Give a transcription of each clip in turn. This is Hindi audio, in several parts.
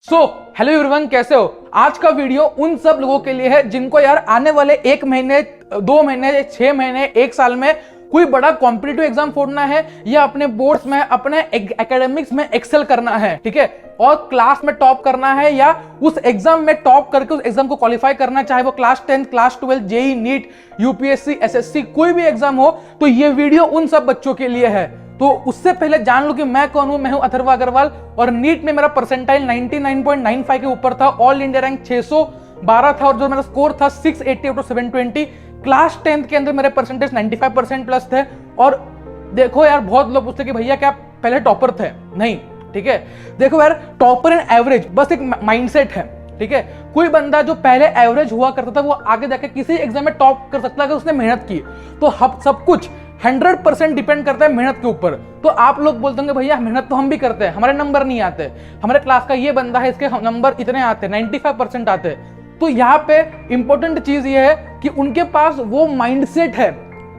हेलो एवरीवन, कैसे हो। आज का वीडियो उन सब लोगों के लिए है जिनको यार आने वाले 1 महीने 2 महीने 6 महीने 1 साल में कोई बड़ा कॉम्पिटिटिव एग्जाम फोड़ना है या अपने बोर्ड्स में अपने एकेडमिक्स में एक्सेल करना है, ठीक है, और क्लास में टॉप करना है या उस एग्जाम में टॉप करके उस एग्जाम को क्वालिफाई करना, चाहे वो class 10 class 12 JEE NEET UPSC SSC कोई भी एग्जाम हो, तो ये वीडियो उन सब बच्चों के लिए है। तो उससे पहले जान लो कि मैं कौन हूं। मैं हूं अथर्व अग्रवाल और नीट में मेरा परसेंटाइल 99.95 के ऊपर था, ऑल इंडिया रैंक 612 था और जो मेरा स्कोर था 680 आउट ऑफ 720। क्लास 10 के अंदर मेरे परसेंटेज 95% प्लस थे। और देखो यार, बहुत लोग पूछते कि भैया क्या पहले टॉपर थे? नहीं, ठीक है। देखो यार, टॉपर एंड एवरेज बस एक माइंडसेट है, ठीक है। कोई बंदा जो पहले एवरेज हुआ करता था वो आगे जाके किसी एग्जाम में टॉप कर सकता है अगर उसने मेहनत की। तो सब कुछ 100% डिपेंड करता है मेहनत के ऊपर। तो आप लोग बोलते होंगे भैया मेहनत तो हम भी करते हैं, हमारे नंबर नहीं आते, हमारे क्लास का ये बंदा है इसके नंबर इतने आते, 95% आते। तो यहाँ पे इंपॉर्टेंट चीज ये है कि उनके पास वो माइंडसेट है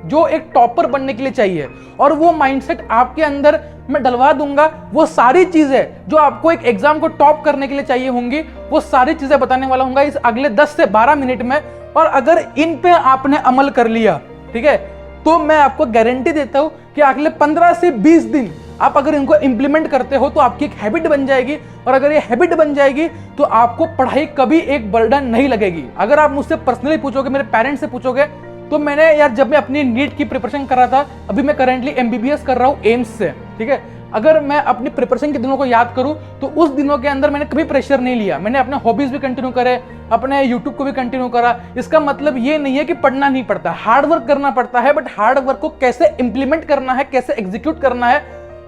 जो एक टॉपर बनने के लिए चाहिए, और वो माइंडसेट आपके अंदर मैं डलवा दूंगा। वो सारी चीजें जो आपको एक एग्जाम को टॉप करने के लिए चाहिए होंगी, वो सारी चीजें बताने वाला हूँ इस अगले 10 से 12 मिनट में। और अगर इन पे आपने अमल कर लिया, ठीक है, तो मैं आपको गारंटी देता हूं कि अगले 15 से 20 दिन आप अगर इनको इंप्लीमेंट करते हो तो आपकी एक हैबिट बन जाएगी। और अगर ये हैबिट बन जाएगी तो आपको पढ़ाई कभी एक बर्डन नहीं लगेगी। अगर आप मुझसे पर्सनली पूछोगे, मेरे पेरेंट्स से पूछोगे, तो मैंने यार जब मैं अपनी नीट की प्रिपरेशन कर रहा था, अभी मैं करेंटली एमबीबीएस कर रहा हूँ एम्स से, ठीक है। अगर मैं अपनी प्रिपरेशन के दिनों को याद करूं तो उस दिनों के अंदर मैंने कभी प्रेशर नहीं लिया। मैंने अपने हॉबीज भी कंटिन्यू करे, अपने यूट्यूब को भी कंटिन्यू करा। इसका मतलब ये नहीं है कि पढ़ना नहीं पड़ता, हार्ड वर्क करना पड़ता है, बट हार्ड वर्क को कैसे इंप्लीमेंट करना है, कैसे एग्जीक्यूट करना है,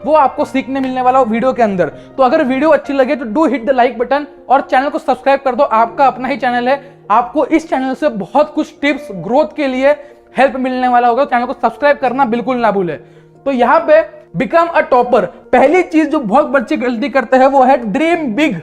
वो आपको सीखने मिलने वाला वीडियो के अंदर। तो अगर वीडियो अच्छी लगे तो do hit the like button और चैनल को सब्सक्राइब कर दो। आपका अपना ही चैनल है, आपको इस चैनल से बहुत कुछ टिप्स ग्रोथ के लिए हेल्प मिलने वाला होगा। चैनल को सब्सक्राइब करना बिल्कुल ना भूले। तो यहाँ पे बिकम अ टॉपर, पहली चीज जो बहुत बच्चे गलती करते हैं वो है dream big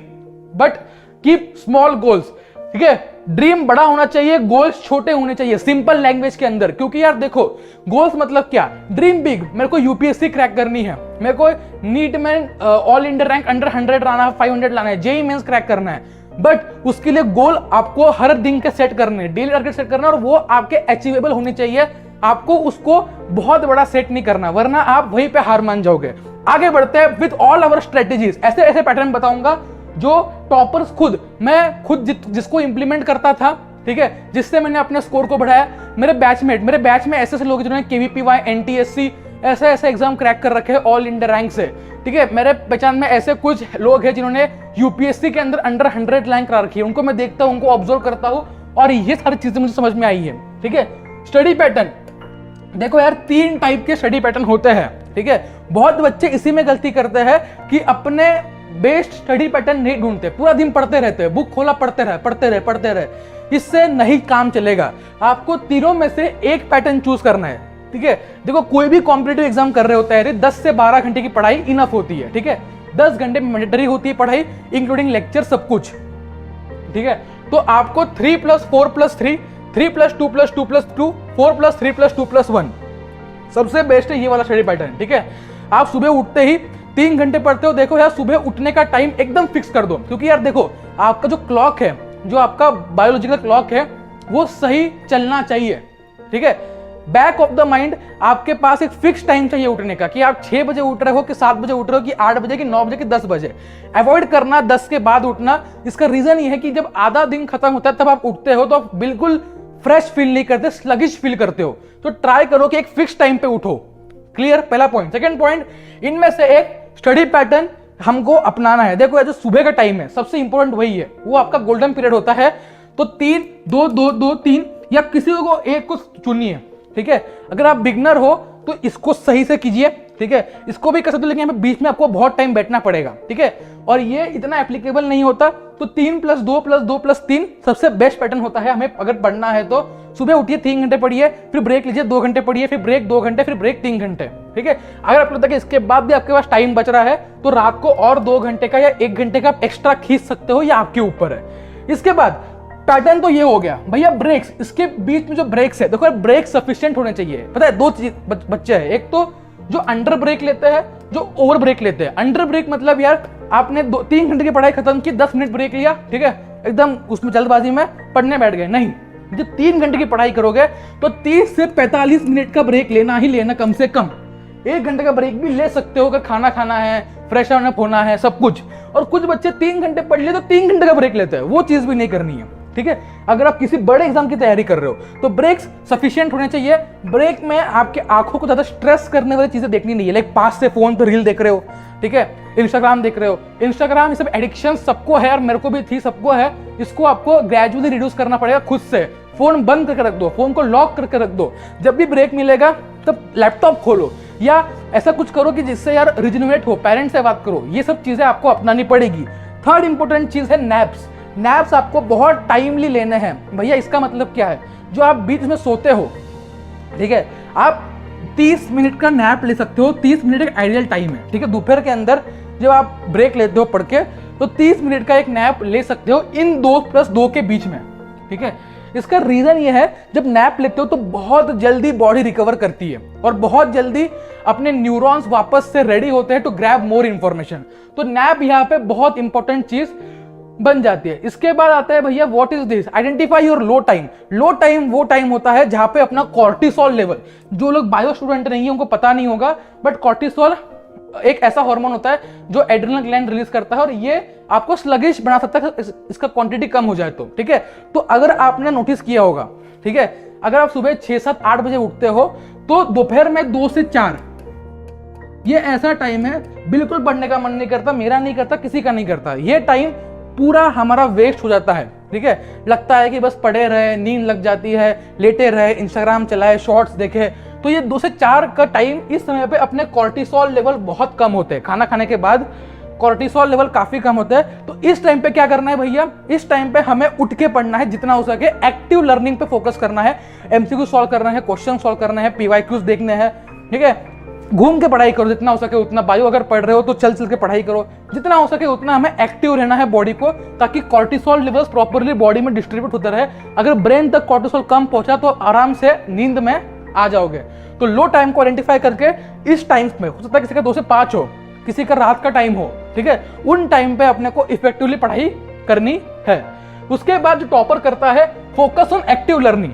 but keep small goals, ठीक है। ड्रीम बड़ा होना चाहिए, गोल्स छोटे होने चाहिए, सिंपल लैंग्वेज के अंदर। क्योंकि यार देखो, गोल्स मतलब क्या, ड्रीम बिग, मेरे को यूपीएससी क्रैक करनी है, मेरे को नीट में ऑल इंडिया रैंक अंडर 100 लाना है, 500 लाना है, जेई मेंस क्रैक करना है। बट उसके लिए गोल आपको हर दिन के सेट करने, डेली टारगेट सेट करना, और वो आपके अचीवेबल होने चाहिए। आपको उसको बहुत बड़ा सेट नहीं करना, वरना आप वहीं पे हार मान जाओगे। आगे बढ़ते हैं विद ऑल आवर स्ट्रेटेजीज। ऐसे ऐसे पैटर्न बताऊंगा जो टॉपर्स मैं खुद जिसको इंप्लीमेंट करता था, ठीक है, जिससे मैंने अपने स्कोर को बढ़ाया। मेरे बैच में ऐसे लोग जिन्होंने केवीपीवाई एनटीएससी ऐसे एग्जाम क्रैक कर रखे हैं ऑल इंडिया रैंक से, ठीक है। मेरे पहचान में ऐसे कुछ लोग हैं जिन्होंने यूपीएससी के अंदर अंडर 100 रैंक करा रखी है। उनको मैं देखता हूं, उनको ऑब्जर्व करता हूं, और ये सारी चीजें मुझे समझ में आई है, ठीक है। स्टडी पैटर्न देखो यार, 3 टाइप के स्टडी पैटर्न होते हैं, ठीक है। बहुत बच्चे इसी में गलती करते हैं कि अपने बेस्ट स्टडी पैटर्न नहीं ढूंढते, पूरा दिन पढ़ते रहते हैं, बुक खोला पढ़ते रहे। इससे नहीं काम चलेगा। आपको तीनों में से एक पैटर्न चूज करना है, ठीक है। देखो, कोई भी कॉम्पिटिटिव एग्जाम कर रहे होते हैं, 10 से 12 घंटे की पढ़ाई इनफ होती है, ठीक है। 10 घंटे मैंडेटरी होती है पढ़ाई, इंक्लूडिंग लेक्चर, सब कुछ, ठीक है। तो आपको 3+4+3, 3+2+2+2, 4+3+2+1 सबसे बेस्ट है ये वाला स्टडी पैटर्न, ठीक है। आप सुबह उठते ही 3 घंटे पढ़ते हो। देखो यार, सुबह उठने का टाइम एकदम फिक्स कर दो, क्योंकि यार देखो, आपका जो क्लॉक है, जो आपका बायोलॉजिकल क्लॉक है, वो सही चलना चाहिए, ठीक है। बैक ऑफ द माइंड आपके पास एक फिक्स टाइम चाहिए उठने का, कि आप 6 बजे उठ रहे हो कि 7 बजे उठ रहे हो कि 8 बजे कि 9 बजे कि 10 बजे। अवॉइड करना 10 के बाद उठना। इसका रीजन ये है कि जब आधा दिन खत्म होता है तब आप उठते हो तो आप बिल्कुल फ्रेश फील नहीं करते, स्लगिश फील करते हो। तो ट्राई करो कि एक फिक्स टाइम पे उठो। क्लियर, पहला पॉइंट। सेकंड पॉइंट, इनमें से एक स्टडी पैटर्न हमको अपनाना है। देखो, जो सुबह का टाइम है सबसे इंपॉर्टेंट वही है, वो आपका गोल्डन पीरियड होता है। तो 3-2-2-2-3 या किसी को एक को चुनिए, ठीक है। अगर आप बिगनर हो तो इसको सही से कीजिए, ठीक है। इसको भी कर सकते हो, लेकिन बीच में आपको बहुत टाइम बैठना पड़ेगा, ठीक है। और ये इतना एप्लीकेबल नहीं होता। तो 3+2+2+3 सबसे बेस्ट पैटर्न होता है हमें अगर पढ़ना है तो। सुबह उठिए, 3 घंटे पढ़िए, फिर ब्रेक लीजिए, 2 घंटे पढ़िए, फिर ब्रेक 2 घंटे, फिर ब्रेक 3 घंटे, ठीक है। अगर आपको लगता है कि इसके बाद भी आपके पास टाइम बच रहा है तो रात को और 2 घंटे का या 1 घंटे का एक्स्ट्रा खींच सकते हो, या आपके ऊपर है। इसके बाद पैटर्न तो ये हो गया भैया। ब्रेक्स, इसके बीच में जो ब्रेक्स है, देखो ब्रेक सफिशिएंट होने चाहिए। पता है, 2 चीज बच्चे हैं, एक तो जो अंडर ब्रेक लेते हैं, जो ओवर ब्रेक लेते हैं। अंडर ब्रेक मतलब यार आपने 3 घंटे की पढ़ाई खत्म की, 10 मिनट ब्रेक लिया, ठीक है, एकदम उसमें जल्दबाजी में पढ़ने बैठ गए। नहीं, जब 3 घंटे की पढ़ाई करोगे तो 30 से 45 मिनट का ब्रेक लेना ही लेना, कम से कम 1 घंटे का ब्रेक भी ले सकते हो अगर खाना खाना है, फ्रेश अप होना है, सब कुछ। और कुछ बच्चे 3 घंटे पढ़ लिए तो 3 घंटे का ब्रेक लेते हैं, वो चीज भी नहीं करनी है, ठीक है। अगर आप किसी बड़े एग्जाम की तैयारी कर रहे हो तो ब्रेक्स सफिशिएंट होने चाहिए। ब्रेक में आपके आंखों को ज्यादा स्ट्रेस करने वाली चीजें देखनी नहीं है, लाइक पास से फोन पर रील देख रहे हो, ठीक है, इंस्टाग्राम देख रहे हो। इंस्टाग्राम ये सब एडिक्शन सबको है और मेरे को भी थी, सबको है। इसको आपको ग्रेजुअली रिड्यूस करना पड़ेगा खुद से। फोन बंद करके रख दो, फोन को लॉक करके रख दो। जब भी ब्रेक मिलेगा तब लैपटॉप खोलो या ऐसा कुछ करो कि जिससे यार रिजनरेट हो, पेरेंट्स से बात करो। ये सब चीजें आपको अपनानी पड़ेगी। थर्ड इंपॉर्टेंट चीज है नैप्स। नैप्स आपको बहुत टाइमली लेने हैं भैया। इसका मतलब क्या है, जो आप बीच में सोते हो, ठीक है, आप 30 मिनट का नैप ले सकते हो। 30 मिनट एक आइडियल टाइम है, ठीक है। दोपहर के अंदर जब आप ब्रेक लेते हो पढ़ के, तो 30 मिनट का एक नैप ले सकते हो इन 2+2 के बीच में, ठीक है। इसका रीजन ये है, जब नैप लेते हो तो बहुत जल्दी बॉडी रिकवर करती है और बहुत जल्दी अपने न्यूरॉन्स वापस से रेडी होते हैं टू ग्रैब मोर इंफॉर्मेशन। तो नैप यहाँ पे बहुत इंपॉर्टेंट चीज बन जाती है। इसके बाद आता है भैया what is this, identify your low time. Low time वो टाइम होता है जहां पे अपना कॉर्टिसोल लेवल, जो लोग बायो स्टूडेंट नहीं है उनको पता नहीं होगा, बट कॉर्टिसोल एक ऐसा हार्मोन होता है जो एड्रिनल ग्लैंड रिलीज करता है और ये आपको स्लगिश बना सकता है इसका क्वांटिटी कम हो जाए तो, ठीक है। तो अगर आपने नोटिस किया होगा, ठीक है, अगर आप सुबह 6, 7, 8 बजे उठते हो तो दोपहर में 2 से 4 ये ऐसा टाइम है बिल्कुल पढ़ने का मन नहीं करता, मेरा नहीं करता, किसी का नहीं करता। ये टाइम पूरा हमारा वेस्ट हो जाता है, ठीक है। लगता है कि बस पढ़े रहे, नींद लग जाती है, लेटे रहे, इंस्टाग्राम चलाए, शॉर्ट्स देखे। तो ये 2 से 4 का टाइम, इस समय पे अपने कॉर्टिसोल लेवल बहुत कम होते हैं। खाना खाने के बाद कॉर्टिसोल लेवल काफी कम होता है। तो इस टाइम पे क्या करना है भैया, इस टाइम पे हमें उठ के पढ़ना है, जितना हो सके एक्टिव लर्निंग पे फोकस करना है। एमसीक्यू सॉल्व करना है, क्वेश्चन सॉल्व करना है, पीवाईक्यूज देखने हैं, ठीक है। घूम के पढ़ाई करो जितना हो सके उतना। बायो अगर पढ़ रहे हो तो चल के पढ़ाई करो, जितना हो सके उतना हमें एक्टिव रहना है बॉडी को, ताकि कॉर्टिसोल लेवल्स प्रॉपर्ली बॉडी में डिस्ट्रीब्यूट होता रहे। अगर ब्रेन तक कॉर्टिसोल कम पहुंचा तो आराम से नींद में आ जाओगे। तो लो टाइम को आइडेंटिफाई करके इस टाइम में, हो सकता है किसी का 2 से 5 हो, किसी का रात का टाइम हो, ठीक है, उन टाइम पे अपने को इफेक्टिवली पढ़ाई करनी है। उसके बाद जो टॉपर करता है, focus on active learning.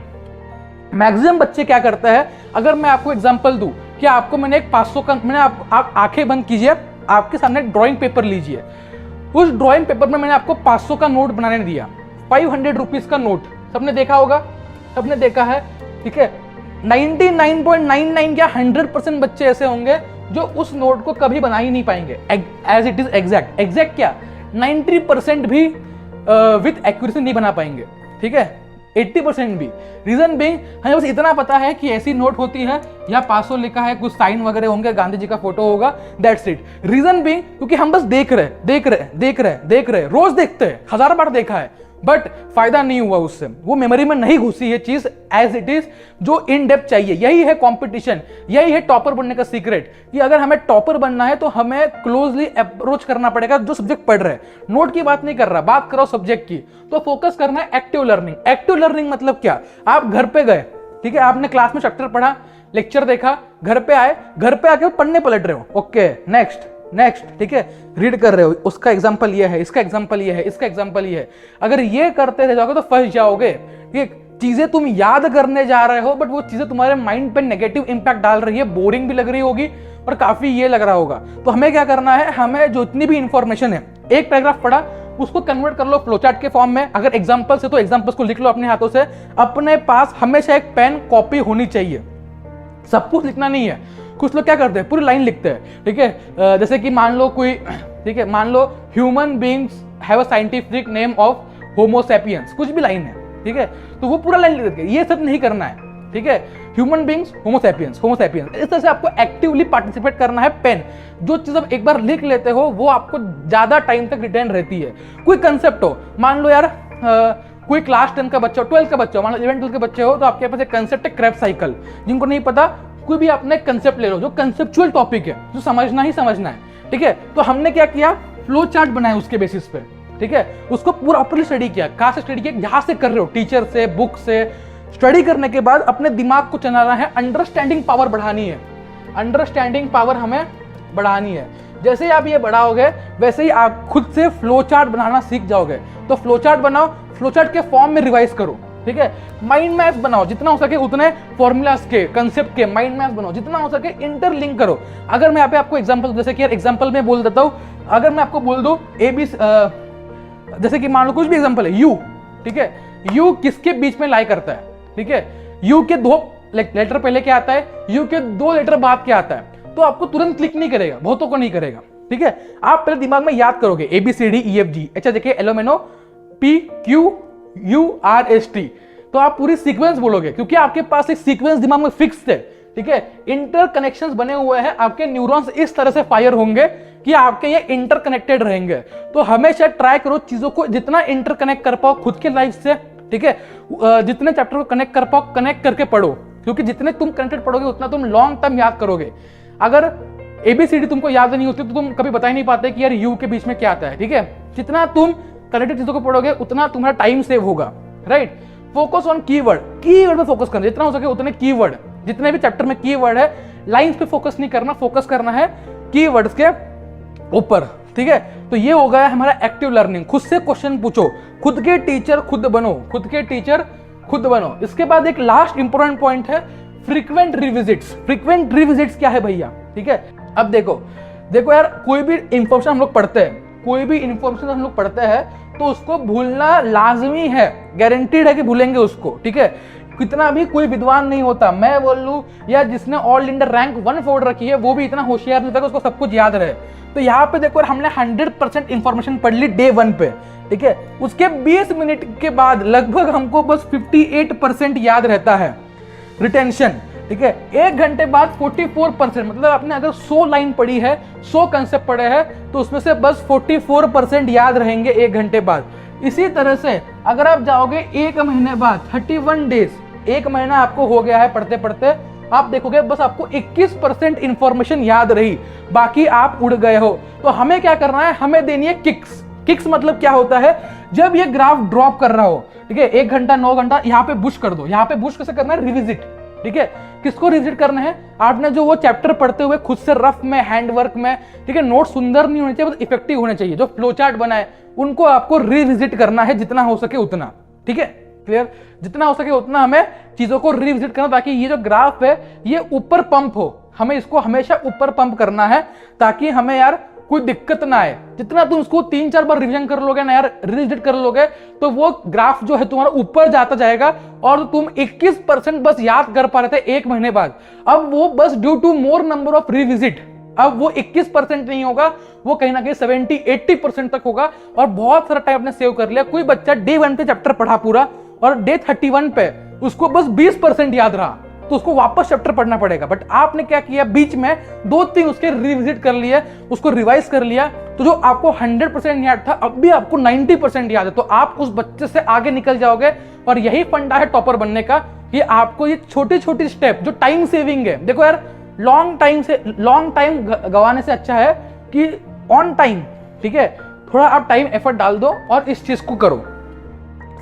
Maximum बच्चे क्या करते हैं, अगर मैं आपको एग्जांपल दूं कि आपको मैंने एक 500 का, मैंने आप आंखें बंद कीजिए, आपके सामने ड्राइंग पेपर लीजिए। उस ड्राइंग पेपर में मैंने आपको 500 का नोट बनाने दिया, 500 रुपीज का नोट। सबने देखा होगा, सबने देखा है, ठीक है। 99.99 या 100% बच्चे ऐसे होंगे जो उस नोट को कभी बना ही नहीं पाएंगे as it is exact. Exact क्या, 90% भी विथ एक्यूरेसी नहीं बना पाएंगे, ठीक है, 80% भी। रीजन बीइंग, हमें बस इतना पता है कि ऐसी नोट होती है, या 500 लिखा है, कुछ साइन वगैरह होंगे, गांधी जी का फोटो होगा, दैट्स इट। रीजन बीइंग क्योंकि हम बस देख रहे, रोज देखते हैं, 1000 बार देखा है, बट फायदा नहीं हुआ उससे, वो मेमोरी में नहीं घुसी है चीज एज इट इज जो इन डेप्थ चाहिए। यही है कंपटीशन, यही है टॉपर बनने का सीक्रेट, कि अगर हमें टॉपर बनना है तो हमें क्लोजली अप्रोच करना पड़ेगा जो सब्जेक्ट पढ़ रहे हैं। नोट की बात नहीं कर रहा, बात करो सब्जेक्ट की। तो फोकस करना है एक्टिव लर्निंग। एक्टिव लर्निंग मतलब क्या, आप घर पे गए, ठीक है, आपने क्लास में चैप्टर पढ़ा, लेक्चर देखा, घर पे आए, घर पे आके पढ़ने पलट रहे हो, ओके, नेक्स्ट, ठीक है, रीड कर रहे हो, उसका एग्जांपल ये है, इसका एग्जांपल ये है, इसका एग्जांपल ये है। अगर ये करते रह जाओगे तो फंस जाओगे। ठीक, चीजें तुम याद करने जा रहे हो बट वो चीजें तुम्हारे माइंड पे नेगेटिव इंपैक्ट डाल रही है, बोरिंग भी लग रही होगी और काफी ये लग रहा होगा। तो हमें क्या करना है, हमें जो इतनी भी इंफॉर्मेशन है, एक पैराग्राफ पढ़ा, उसको कन्वर्ट कर लो फ्लोचार्ट के फॉर्म में। अगर एग्जांपल्स है तो एग्जांपल्स को लिख लो अपने हाथों से। अपने पास हमेशा एक पेन कॉपी होनी चाहिए, सब कुछ लिखना नहीं है। कुछ लोग क्या करते हैं, पूरी लाइन लिखते हैं, ठीक है। जैसे कि मान लो कोई, ठीक है, मान लो human beings have a scientific name of homo sapiens, कुछ भी लाइन है, ठीक है, तो वो पूरा लाइन लिख देते हैं। ये सब नहीं करना है, ठीक है। ह्यूमन बीइंग्स होमो सैपियंस, इस तरह से आपको एक्टिवली पार्टिसिपेट करना है। पेन, जो चीज आप एक बार लिख लेते हो वो आपको ज्यादा टाइम तक रिटेन रहती है। कोई कंसेप्ट हो, मान लो यार कोई क्लास 10 का बच्चा हो, 12 का बच्चा हो, मान लो 11-12 के बच्चे हो, तो आपके पास एक कंसेप्ट है क्रेब्स साइकिल। जिनको नहीं पता, कोई भी अपने कंसेप्ट ले लो जो कंसेप्चुअल टॉपिक है, जो समझना ही समझना है, ठीक है। तो हमने क्या किया, फ्लो चार्ट बनाया उसके बेसिस पे, ठीक है, उसको पूरा प्रॉपर्ली स्टडी किया। कहां से स्टडी किया, जहां से कर रहे हो, टीचर से, बुक से। स्टडी करने के बाद अपने दिमाग को चलाना है, अंडरस्टैंडिंग पावर बढ़ानी है। अंडरस्टैंडिंग पावर हमें बढ़ानी है। जैसे ही आप ये बढ़ाओगे वैसे ही आप खुद से फ्लो चार्ट बनाना सीख जाओगे। तो फ्लो चार्ट बनाओ, फ्लो चार्ट के फॉर्म में रिवाइज करो, ठीक है। माइंड मैप्स बनाओ, जितना हो सके उतने फॉर्मूलाज के, कंसेप्ट के माइंड मैप्स बनाओ, जितना हो सके इंटरलिंक करो। अगर मैं यहाँ पे आपको एग्जांपल, जैसे कि यार एग्जांपल में बोल देता हूँ, अगर मैं आपको बोल दूं जैसे कि मान लो कुछ भी एग्जांपल है, यू, ठीक है, यू किसके बीच में लाई करता है, ठीक है, यू के 2 लेटर पहले क्या आता है, यू के 2 लेटर बाद क्या आता है, तो आपको तुरंत क्लिक नहीं करेगा, बहुतों को नहीं करेगा, ठीक है। आप पहले दिमाग में याद करोगे ABCDEFG, अच्छा देखिए LMNO PQURST, तो आप पूरी सीक्वेंस बोलोगे क्योंकि आपके पास एक सीक्वेंस दिमाग में फिक्स है, ठीक है। इंटरकनेक्शंस बने हुए हैं, आपके न्यूरॉन्स इस तरह से फायर होंगे कि आपके ये इंटरकनेक्टेड रहेंगे। तो हमेशा ट्राई करो चीजों को जितना इंटरकनेक्ट कर पाओ खुद के लाइफ से, ठीक है। जितने चैप्टर को कनेक्ट कर पाओ कनेक्ट करके पढ़ो, क्योंकि जितने तुम कनेक्टेड पढ़ोगे उतना तुम लॉन्ग टर्म याद करोगे। अगर ABCD तुमको याद नहीं होती तो तुम कभी बता ही नहीं पाते कि यार यू के बीच में क्या आता है, ठीक है। जितना तुम कनेक्टेड चीजों को पढ़ोगे उतना तुम्हारा टाइम सेव होगा, right. Focus on keyword, keyword पे फोकस करना, जितना हो सके उतने कीवर्ड, जितने भी चैप्टर में कीवर्ड है, लाइंस पे फोकस नहीं करना, फोकस करना है कीवर्ड्स के ऊपर, ठीक है। तो ये हो गया हमारा एक्टिव लर्निंग। खुद से क्वेश्चन पूछो, खुद के टीचर खुद बनो, खुद के टीचर खुद बनो। इसके बाद एक लास्ट इंपॉर्टेंट पॉइंट है फ्रीक्वेंट रिविजिट्स। फ्रीक्वेंट रिविजिट्स क्या है भैया, ठीक है। अब देखो यार, कोई भी इंफॉर्मेशन हम लोग पढ़ते हैं, कोई भी इंफॉर्मेशन हम लोग पढ़ते हैं तो उसको भूलना लाजमी है, गारंटीड है कि भूलेंगे उसको, ठीक है। कितना भी कोई विद्वान नहीं होता, मैं बोल लूं या जिसने ऑल इंडिया रैंक 1 फोड़ रखी है वो भी इतना होशियार नहीं होता कि उसको सब कुछ याद रहे। तो यहाँ पे देखो हमने 100% इंफॉर्मेशन पढ़ ली डे 1 पे, ठीक है। उसके 20 मिनट के बाद लगभग हमको बस 58% याद रहता है रिटेंशन, ठीक है। 1 घंटे बाद 44%, मतलब आपने अगर 100 लाइन पढ़ी है, 100 कंसेप्ट पढ़े हैं तो उसमें से बस 44% याद रहेंगे 1 घंटे बाद। इसी तरह से अगर आप जाओगे 1 महीने बाद, 31 डेज, 1 महीना आपको हो गया है पढ़ते पढ़ते, आप देखोगे बस आपको 21% इंफॉर्मेशन याद रही, बाकी आप उड़ गए हो। तो हमें क्या करना है, हमें देनी है किक्स। किक्स मतलब क्या होता है, जब ये ग्राफ ड्रॉप कर रहा हो, ठीक है, 1 घंटा 9 घंटा, यहाँ पे बुश कर दो। यहाँ पे बुश कैसे करना है, रिविजिट, ठीक है। किसको रिविजिट करना है, आपने जो वो चैप्टर पढ़ते हुए खुद से रफ में, हैंडवर्क में, ठीक है, नोट सुंदर नहीं होने चाहिए, बस इफेक्टिव होने चाहिए। जो फ्लो चार्ट बनाए उनको आपको रिविजिट करना है जितना हो सके उतना, ठीक है, क्लियर। जितना हो सके उतना हमें चीजों को रिविजिट करना, ताकि ये जो ग्राफ है ये ऊपर पंप हो। हमें इसको हमेशा ऊपर पंप करना है ताकि हमें यार कोई दिक्कत ना आए। जितना तुम उसको 3-4 बार रिवीजन कर लोगे ना यार, रिविजिट कर लोगे, तो वो ग्राफ जो है तुम्हारा ऊपर जाता जाएगा और तुम 21% बस याद कर पा रहे थे 1 महीने बाद। अब वो बस due to more number of revisit, अब वो 21% नहीं होगा, वो कहीं ना कहीं 70-80% तक होगा और बहुत सारा टाइम आपने सेव कर लिया। कोई बच्चा डे 1 पे चैप्टर पढ़ा पूरा और डे 31 पे उसको बस 20% याद रहा, तो उसको वापस चैप्टर पढ़ना पड़ेगा। बट आपने क्या किया, बीच में 2-3 उसके रिविजिट कर लिए, उसको रिवाइज कर लिया, तो जो आपको 100% याद था अब भी आपको 90% याद है। तो आप उस बच्चे से आगे निकल जाओगे और यही फंडा है टॉपर बनने का, कि आपको ये छोटी छोटी स्टेप जो टाइम सेविंग है। देखो यार, लॉन्ग टाइम गवाने से अच्छा है कि ऑन टाइम, ठीक है, थोड़ा आप टाइम एफर्ट डाल दो और इस चीज को करो।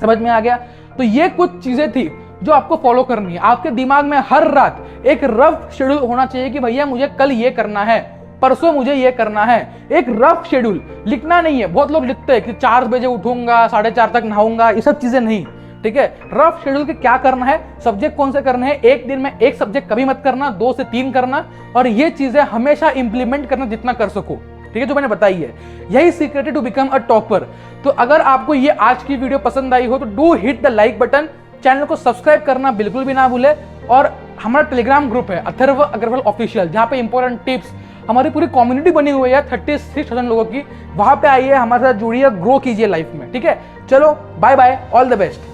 समझ में आ गया। तो ये कुछ चीजें थी जो आपको फॉलो करनी है। आपके दिमाग में हर रात एक रफ शेड्यूल होना चाहिए कि भैया मुझे कल ये करना है, परसों मुझे ये करना है। एक रफ शेड्यूल, लिखना नहीं है। बहुत लोग लिखते हैं कि 4 बजे उठूंगा, 4:30 तक नहाऊंगा, ये सब चीजें नहीं, ठीक है। रफ शेड्यूल के क्या करना है, सब्जेक्ट कौन से करने हैं, एक दिन में एक सब्जेक्ट कभी मत करना, 2 से 3 करना, और ये चीजें हमेशा इंप्लीमेंट करना जितना कर सको, ठीक है, जो मैंने बताई है। यही सीक्रेट है टू बिकम अ टॉपर। तो अगर आपको ये आज की वीडियो पसंद आई हो तो do hit the like button, channel को सब्सक्राइब करना बिल्कुल भी ना भूले, और हमारा टेलीग्राम ग्रुप है अथर्व अग्रवाल ऑफिशियल, जहाँ पे इंपॉर्टेंट टिप्स, हमारी पूरी कम्युनिटी बनी हुई है 36,000 लोगों की, वहां पे आइए, हमारे साथ जुड़िए, ग्रो कीजिए लाइफ में, ठीक है। चलो bye bye, all the best.